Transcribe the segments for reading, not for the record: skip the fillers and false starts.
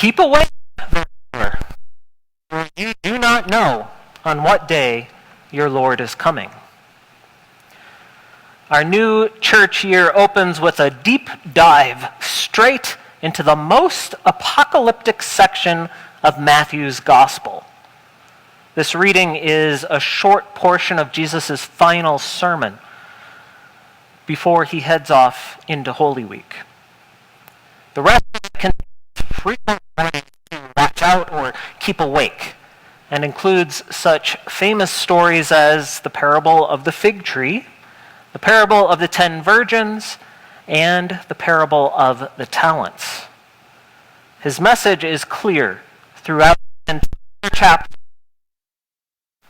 Keep away, therefore, for you do not know on what day your Lord is coming. Our new church year opens with a deep dive straight into the most apocalyptic section of Matthew's gospel. This reading is a short portion of Jesus' final sermon before he heads off into Holy Week. The rest of it contains frequent warnings to watch out or keep awake, and includes such famous stories as the parable of the fig tree, the parable of the 10 virgins, and the parable of the talents. His message is clear throughout the entire chapter.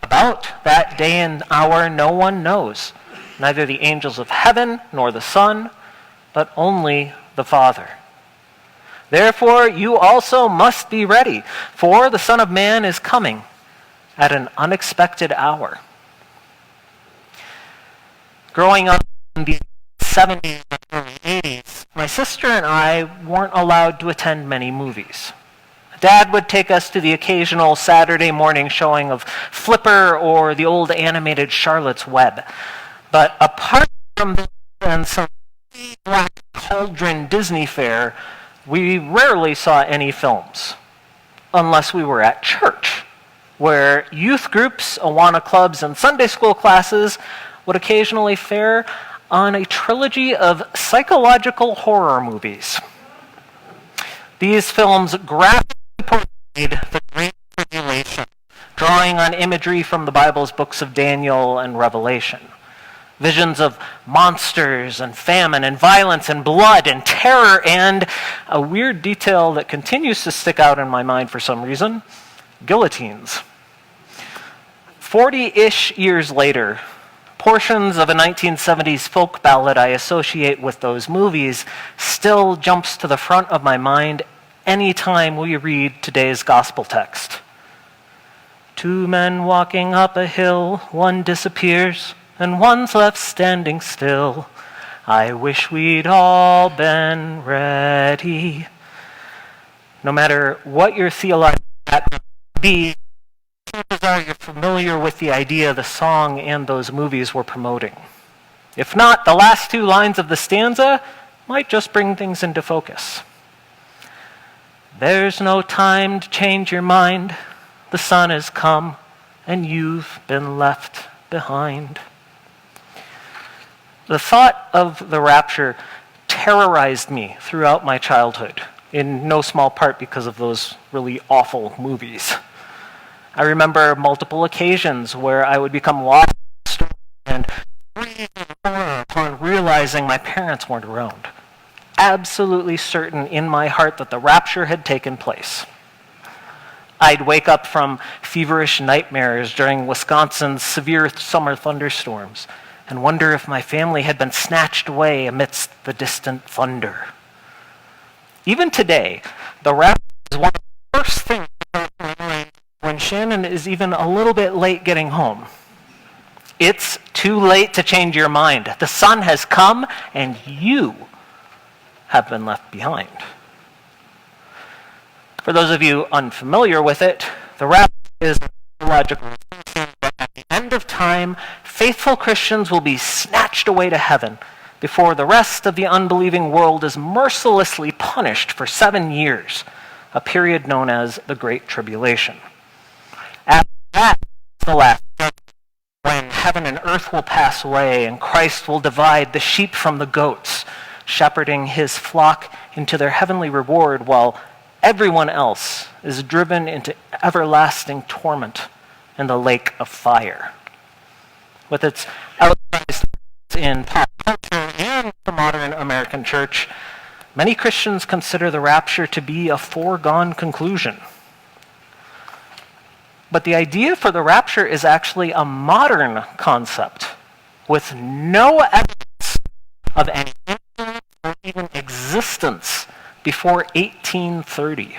About that day and hour no one knows, neither the angels of heaven nor the Son, but only the Father. Therefore you also must be ready, for the Son of Man is coming at an unexpected hour. Growing up in the 70s and early 80s, my sister and I weren't allowed to attend many movies. Dad would take us to the occasional Saturday morning showing of Flipper or the old animated Charlotte's Web. But apart from this and some black cauldron Disney fare, we rarely saw any films, unless we were at church, where youth groups, Awana clubs, and Sunday school classes would occasionally fare on a trilogy of psychological horror movies. These films graphically portrayed the Great Tribulation, drawing on imagery from the Bible's books of Daniel and Revelation. Visions of monsters and famine and violence and blood and terror, and a weird detail that continues to stick out in my mind for some reason, guillotines. 40-ish years later, portions of a 1970s folk ballad I associate with those movies still jumps to the front of my mind anytime we read today's gospel text. 2 men walking up a hill, one disappears, and one's left standing still. I wish we'd all been ready. No matter what your theological background might be, chances are you're familiar with the idea the song and those movies were promoting. If not, the last 2 lines of the stanza might just bring things into focus. There's no time to change your mind. The sun has come, and you've been left behind. The thought of the rapture terrorized me throughout my childhood, in no small part because of those really awful movies. I remember multiple occasions where I would become lost in the story and breathe in horror upon realizing my parents weren't around, absolutely certain in my heart that the rapture had taken place. I'd wake up from feverish nightmares during Wisconsin's severe summer thunderstorms and wonder if my family had been snatched away amidst the distant thunder. Even today, the rapture is one of the first things that comes to my mind when Shannon is even a little bit late getting home. It's too late to change your mind. The sun has come, and you have been left behind. For those of you unfamiliar with it, the rapture is a theological assumption that at the end of time, faithful Christians will be snatched away to heaven before the rest of the unbelieving world is mercilessly punished for 7 years, a period known as the Great Tribulation. After that, the last judgment, when heaven and earth will pass away and Christ will divide the sheep from the goats, shepherding his flock into their heavenly reward while everyone else is driven into everlasting torment in the lake of fire. With its outsized in pop culture and the modern American church, many Christians consider the rapture to be a foregone conclusion. But the idea for the rapture is actually a modern concept with no evidence of any influence or even existence before 1830.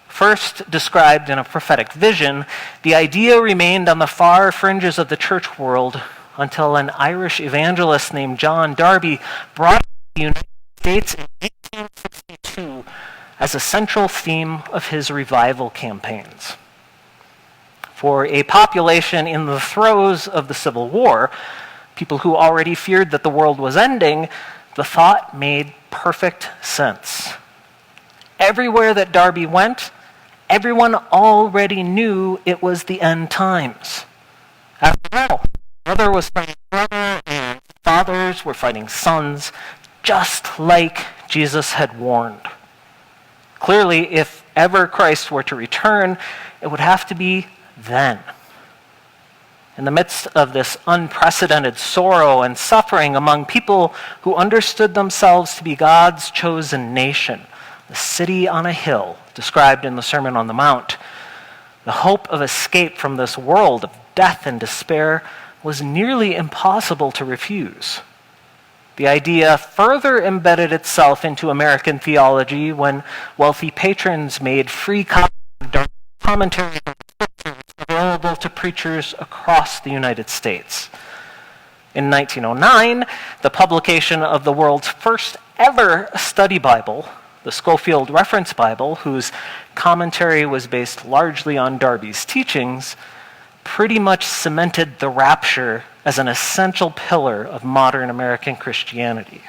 First described in a prophetic vision, the idea remained on the far fringes of the church world until an Irish evangelist named John Darby brought it to the United States in 1862 as a central theme of his revival campaigns. For a population in the throes of the Civil War, people who already feared that the world was ending, the thought made perfect sense. Everywhere that Darby went, everyone already knew it was the end times. After all, brother was fighting brother, and fathers were fighting sons, just like Jesus had warned. Clearly, if ever Christ were to return, it would have to be then. In the midst of this unprecedented sorrow and suffering among people who understood themselves to be God's chosen nation, the city on a hill, described in the Sermon on the Mount, the hope of escape from this world of death and despair was nearly impossible to refuse. The idea further embedded itself into American theology when wealthy patrons made free copies of Darby's commentary on Scriptures available to preachers across the United States. In 1909, the publication of the world's first ever study Bible, the Schofield Reference Bible, whose commentary was based largely on Darby's teachings, pretty much cemented the rapture as an essential pillar of modern American Christianity.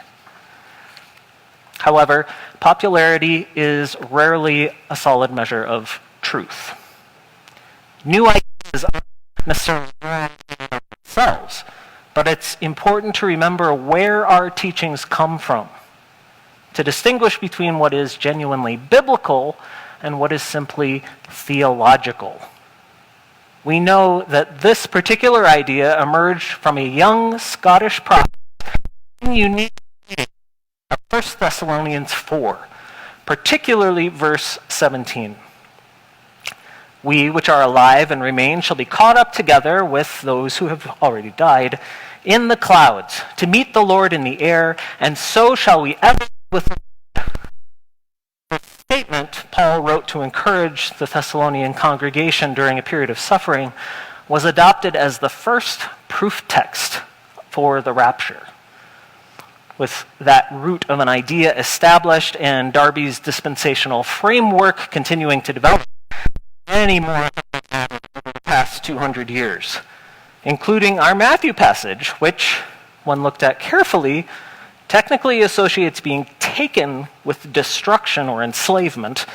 However, popularity is rarely a solid measure of truth. New ideas aren't necessarily wrong in themselves, but it's important to remember where our teachings come from, to distinguish between what is genuinely biblical and what is simply theological. We know that this particular idea emerged from a young Scottish prophet in unique reading of 1 Thessalonians 4, particularly verse 17. We which are alive and remain shall be caught up together with those who have already died in the clouds to meet the Lord in the air, and so shall we ever be with the Lord. The statement Paul wrote to encourage the Thessalonian congregation during a period of suffering was adopted as the first proof text for the rapture. With that root of an idea established and Darby's dispensational framework continuing to develop, many more have been added over the past 200 years, including our Matthew passage, which, when looked at carefully, technically associates being taken with destruction or enslavement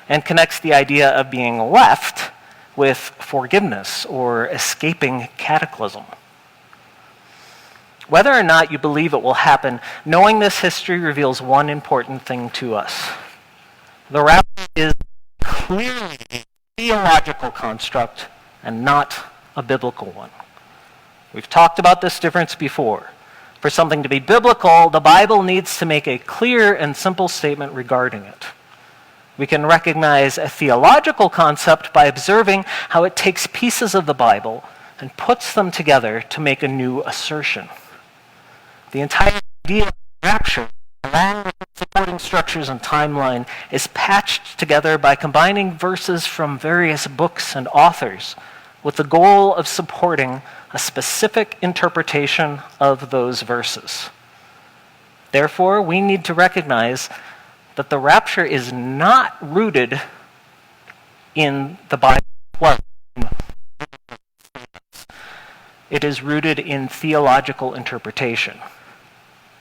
and connects the idea of being left with forgiveness or escaping cataclysm. Whether or not you believe it will happen, knowing this history reveals one important thing to us. The rapture is clearly a theological construct and not a biblical one. We've talked about this difference before. For something to be biblical, the Bible needs to make a clear and simple statement regarding it. We can recognize a theological concept by observing how it takes pieces of the Bible and puts them together to make a new assertion. The entire idea of rapture, along with its supporting structures and timeline, is patched together by combining verses from various books and authors with the goal of supporting a specific interpretation of those verses. Therefore, we need to recognize that the rapture is not rooted in the Bible. It is rooted in theological interpretation.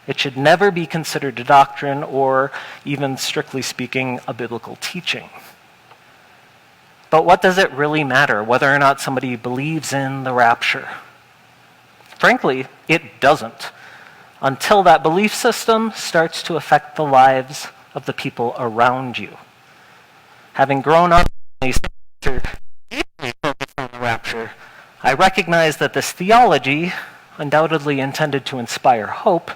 It should never be considered a doctrine or, even strictly speaking, a biblical teaching. But what does it really matter whether or not somebody believes in the rapture? Frankly, it doesn't, until that belief system starts to affect the lives of the people around you. Having grown up in a deeply focused on the rapture, I recognize that this theology, undoubtedly intended to inspire hope,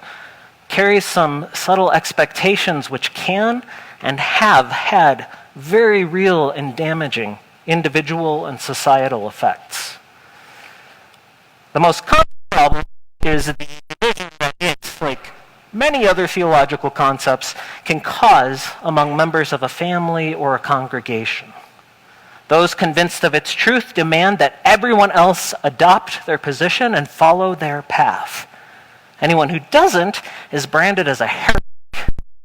carries some subtle expectations which can and have had very real and damaging individual and societal effects. The most common problem is the division that it, like many other theological concepts, can cause among members of a family or a congregation. Those convinced of its truth demand that everyone else adopt their position and follow their path. Anyone who doesn't is branded as a heretic,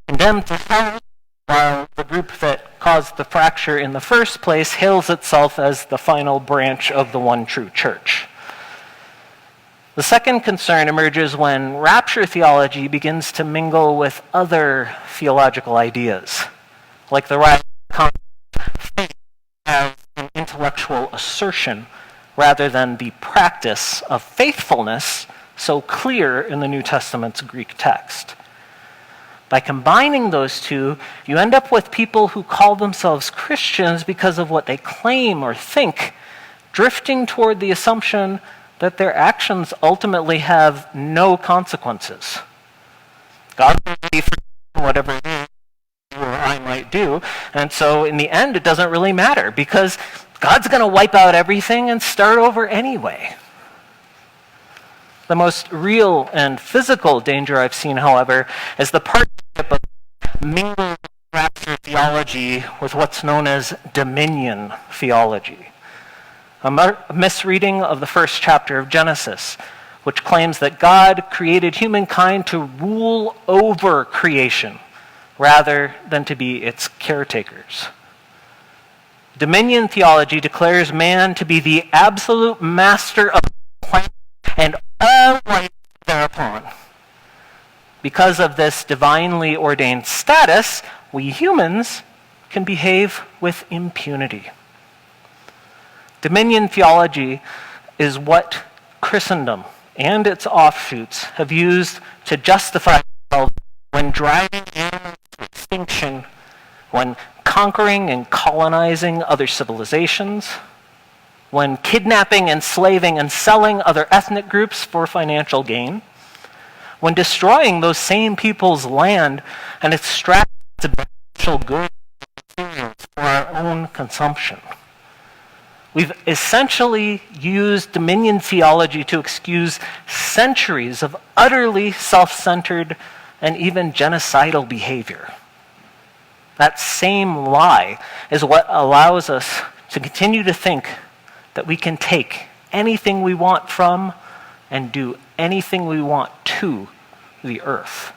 condemned to hell, while the group group that caused the fracture in the first place hails itself as the final branch of the one true church. The second concern emerges when rapture theology begins to mingle with other theological ideas, like the rise of faith as an intellectual assertion rather than the practice of faithfulness so clear in the New Testament's Greek text. By combining those two, you end up with people who call themselves Christians because of what they claim or think, drifting toward the assumption that their actions ultimately have no consequences. God will be for whatever you or I might do, and so in the end it doesn't really matter because God's going to wipe out everything and start over anyway. The most real and physical danger I've seen, however, is the partnership of mingling rapture theology with what's known as dominion theology. A misreading of the first chapter of Genesis, which claims that God created humankind to rule over creation rather than to be its caretakers. Dominion theology declares man to be the absolute master of the planet and all rights thereupon. Because of this divinely ordained status, we humans can behave with impunity. Dominion theology is what Christendom and its offshoots have used to justify themselves when driving animals to extinction, when conquering and colonizing other civilizations, when kidnapping, enslaving, and selling other ethnic groups for financial gain, when destroying those same people's land and extracting its beneficial goods and materials for our own consumption. We've essentially used dominion theology to excuse centuries of utterly self-centered and even genocidal behavior. That same lie is what allows us to continue to think that we can take anything we want from and do anything we want to the earth.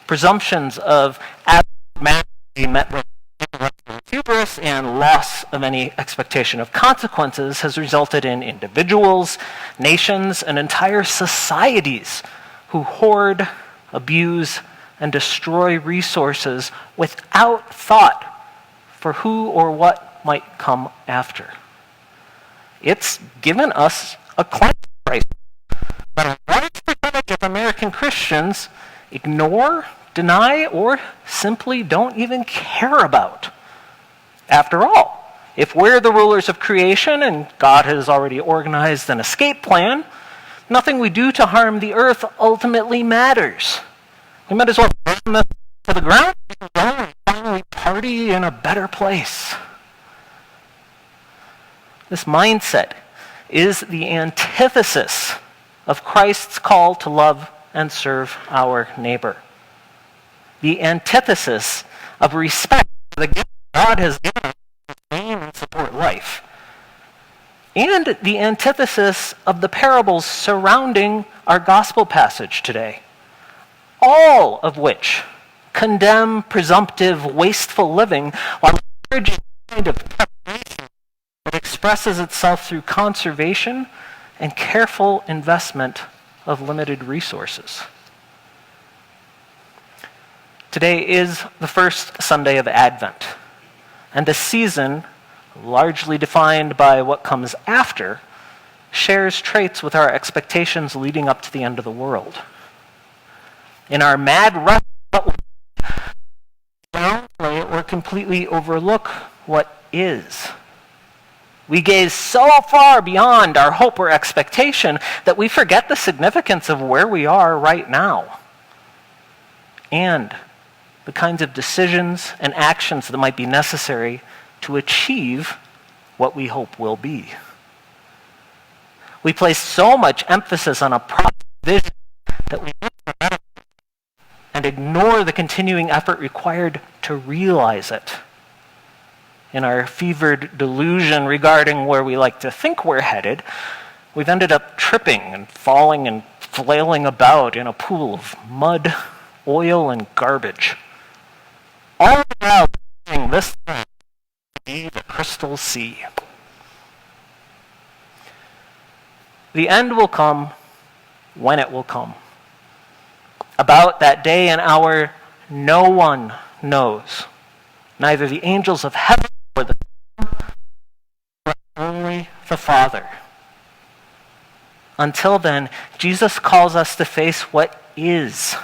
Presumptions of absolute mastery met with intellectual hubris and loss of any expectation of consequences has resulted in individuals, nations, and entire societies who hoard, abuse, and destroy resources without thought for who or what might come after. It's given us a climate crisis that a large percentage of American Christians ignore, deny, or simply don't even care about. After all, if we're the rulers of creation and God has already organized an escape plan, nothing we do to harm the earth ultimately matters. We might as well burn this to the ground and finally party in a better place. This mindset is the antithesis of Christ's call to love and serve our neighbor. The antithesis of respect for the gift God has given us to sustain and support life. And the antithesis of the parables surrounding our gospel passage today. All of which condemn presumptive, wasteful living while encouraging a kind of preparation that expresses itself through conservation and careful investment of limited resources. Today is the first Sunday of Advent, and the season, largely defined by what comes after, shares traits with our expectations leading up to the end of the world. In our mad rush to downplay or completely overlook what is. We gaze so far beyond our hope or expectation that we forget the significance of where we are right now and the kinds of decisions and actions that might be necessary to achieve what we hope will be. We place so much emphasis on a proper vision that we miss the benefit and ignore the continuing effort required to realize it. In our fevered delusion regarding where we like to think we're headed, we've ended up tripping and falling and flailing about in a pool of mud, oil, and garbage. all the while doing this thing to be the crystal sea. The end will come when it will come. About that day and hour, no one knows, neither the angels of heaven or the Son, but only the Father. Until then, Jesus calls us to face what is,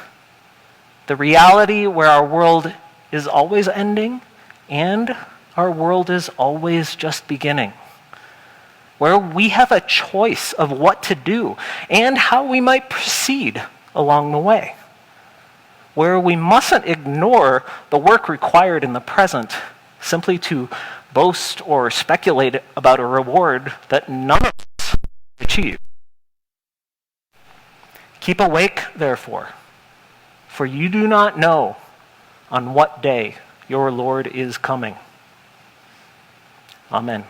the reality where our world is always ending and our world is always just beginning, where we have a choice of what to do and how we might proceed along the way, where we mustn't ignore the work required in the present simply to boast or speculate about a reward that none of us achieve. Keep awake, therefore, for you do not know on what day your Lord is coming. Amen.